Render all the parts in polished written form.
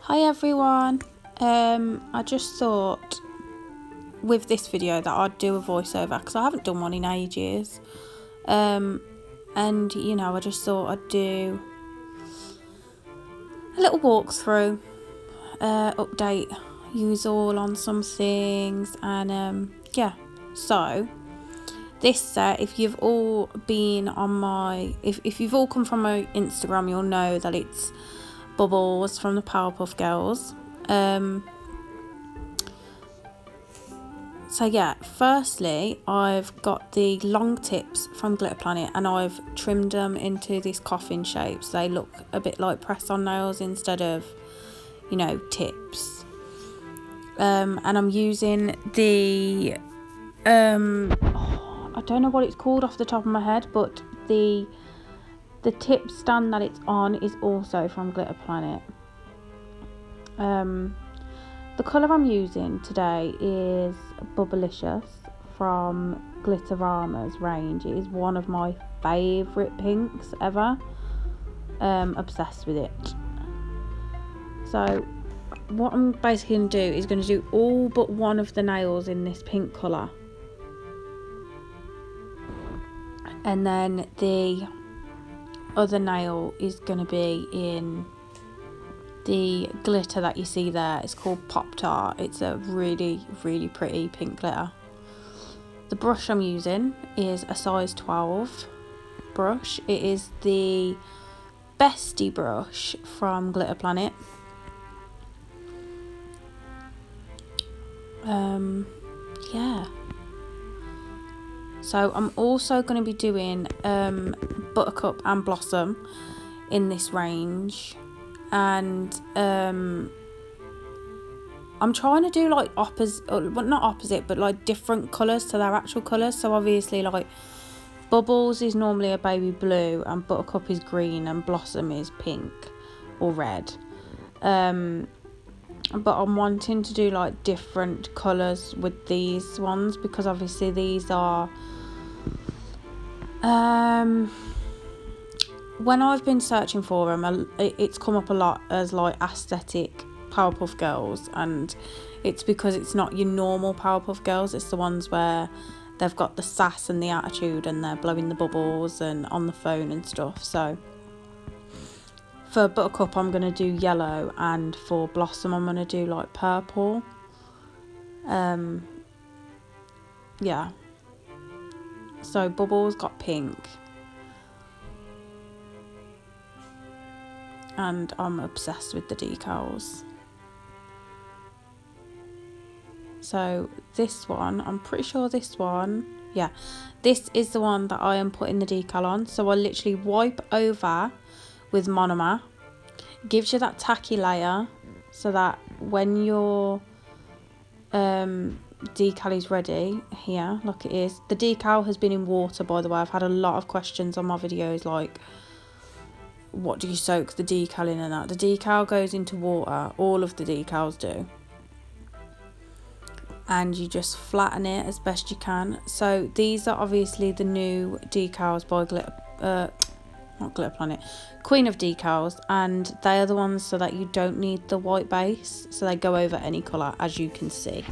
Hi everyone, I just thought with this video that I'd do a voiceover because I haven't done one in ages, and I just thought I'd do a little walkthrough, update yous all on some things, and so this set, if you've all been on my, if you've all come from my Instagram, you'll know that it's Bubbles from the Powerpuff Girls. So yeah, firstly, I've got the long tips from Glitterplanet and I've trimmed them into this coffin shape, so they look a bit like press-on nails instead of, tips. And I'm using the I don't know what it's called off the top of my head, but the tip stand that it's on is also from Glitterplanet. The colour I'm using today is Bubblicious from Glitterama's range. It is one of my favourite pinks ever. Obsessed with it. So what I'm basically going to do is going to do all but one of the nails in this pink colour. And then the other nail is going to be in the glitter that you see there. It's called Pop Tart. It's a really, really pretty pink glitter. The brush I'm using is a size 12 brush. It is the Bestie brush from Glitterplanet. Yeah. So I'm also going to be doing Buttercup and Blossom in this range, and I'm trying to do like not opposite, but like different colours to their actual colours. So obviously, like Bubbles is normally a baby blue and Buttercup is green and Blossom is pink or red. But I'm wanting to do like different colours with these ones because obviously these are when I've been searching for them, it's come up a lot as like aesthetic Powerpuff Girls, and it's because it's not your normal Powerpuff Girls. It's the ones where they've got the sass and the attitude and they're blowing the bubbles and on the phone and stuff. So for Buttercup I'm going to do yellow, and for Blossom I'm going to do like purple. Yeah. So Bubbles got pink. And I'm obsessed with the decals. So this one, I'm pretty sure this one, yeah, this is the one that I am putting the decal on. So I literally wipe over with monomer. Gives you that tacky layer so that when your decal is ready, here, look, it is. The decal has been in water, by the way. I've had a lot of questions on my videos like, what do you soak the decal in and that? The decal goes into water, all of the decals do. And you just flatten it as best you can. So these are obviously the new decals by not Glitterplanet, Queen of Decals, and they are the ones so that you don't need the white base, so they go over any colour, as you can see.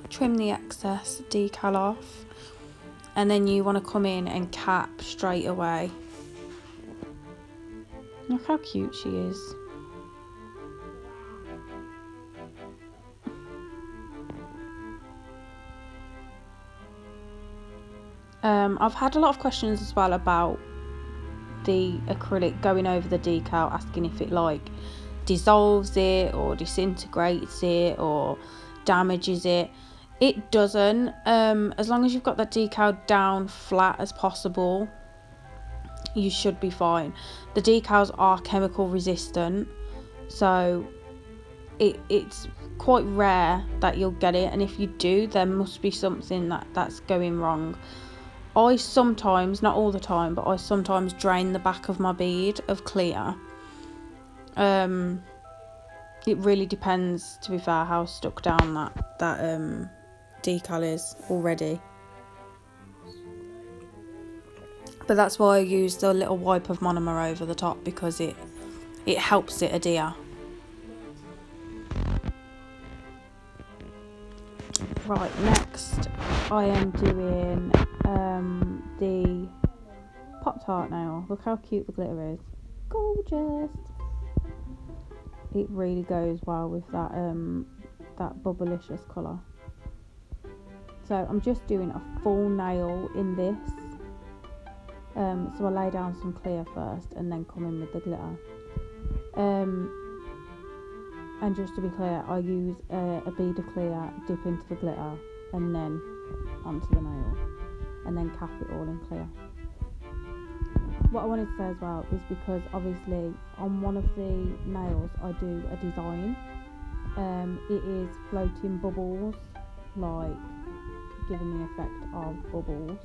Trim the excess decal off, and then you want to come in and cap straight away. Look how cute she is. I've had a lot of questions as well about the acrylic going over the decal, asking if it like dissolves it or disintegrates it or damages it. It doesn't. As long as you've got that decal down flat as possible, you should be fine. The decals are chemical resistant, so it's quite rare that you'll get it, and if you do, there must be something that's going wrong. I sometimes, not all the time, but I sometimes drain the back of my bead of clear. It really depends, to be fair, how stuck down that decal is already. But that's why I use the little wipe of monomer over the top, because it helps it adhere. Right, next I am doing the Pop-Tart nail. Look how cute the glitter is. Gorgeous. It really goes well with that that bubblicious colour. So I'm just doing a full nail in this. So I lay down some clear first and then come in with the glitter. And just to be clear, I use a bead of clear, dip into the glitter, and then onto the nail, and then cap it all in clear. What I wanted to say as well is because obviously on one of the nails I do a design. It is floating bubbles, like giving the effect of bubbles.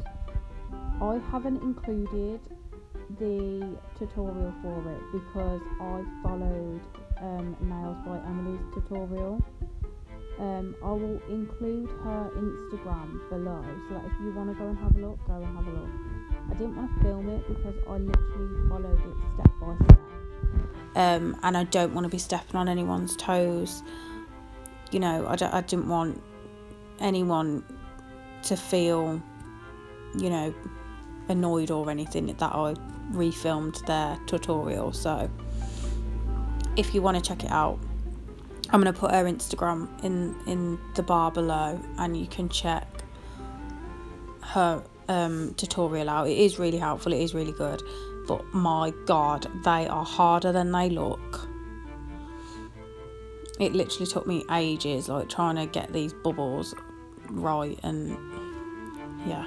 I haven't included the tutorial for it because I followed Nails by Emily's tutorial. I will include her Instagram below, so that if you want to go and have a look, go and have a look. I didn't want to film it because I literally followed it step by step, and I don't want to be stepping on anyone's toes. You know, I didn't want anyone to feel, you know, annoyed or anything that I refilmed their tutorial. So if you want to check it out, I'm going to put her Instagram in the bar below, and you can check her tutorial out. It is really helpful, it is really good, but my god, they are harder than they look. It literally took me ages, like trying to get these bubbles right, and yeah,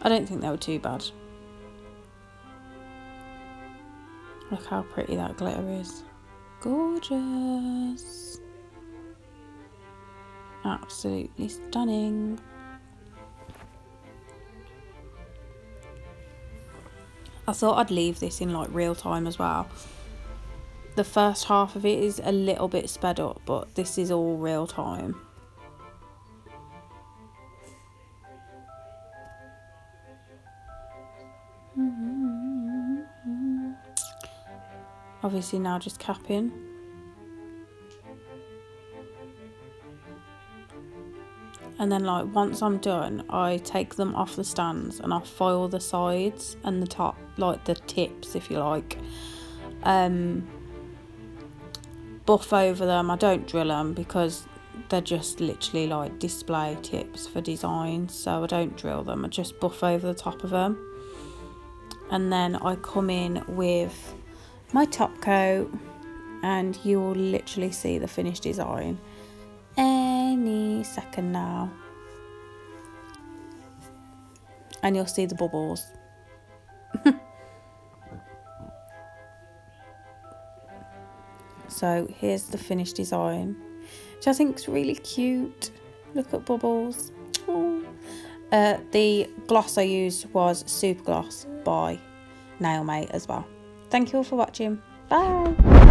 I don't think they were too bad. Look how pretty that glitter is. Gorgeous. Absolutely stunning. I thought I'd leave this in like real time as well. The first half of it is a little bit sped up, but this is all real time. Obviously now just capping. And then like once I'm done, I take them off the stands and I foil the sides and the top, like the tips if you like. Buff over them. I don't drill them because they're just literally like display tips for design, so I don't drill them. I just buff over the top of them, and then I come in with my top coat, and you will literally see the finished design any second now, and you'll see the bubbles. So here's the finished design, which I think is really cute. Look at bubbles. Oh. The gloss I used was Super Gloss by Nailmate as well. Thank you all for watching. Bye.